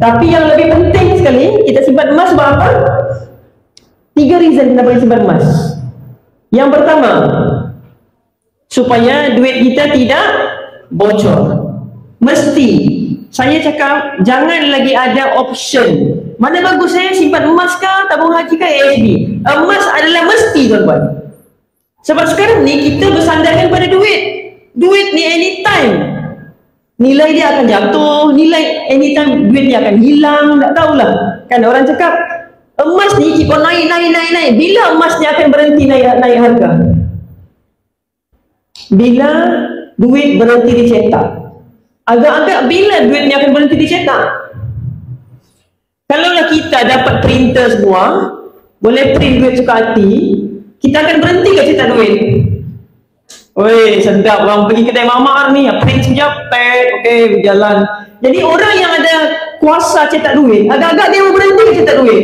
Tapi yang lebih penting sekali, kita simpan emas sebab apa? 3 reason kenapa simpan emas. Yang pertama, supaya duit kita tidak bocor. Mesti, saya cakap jangan lagi ada option. Mana bagus saya simpan emas kah, tabung haji kah, ASB? Emas adalah mesti, tuan-tuan. Sebab sekarang ni kita bersandarkan pada duit. Duit ni anytime nilai dia akan jatuh, nilai anytime duit dia akan hilang, tak tahulah. Kan orang cakap emas ni keep on naik. Bila emas ni akan berhenti naik harga? Bila duit berhenti dicetak. Agak-agak bila duit ni akan berhenti dicetak? Kalaulah kita dapat printer semua, boleh print duit suka hati, kita akan berhenti ke cetak duit? Weh, sedap orang pergi kedai mamak ni, print sekejap, okey, berjalan. Jadi orang yang ada kuasa cetak duit, agak-agak dia berhenti ke cetak duit?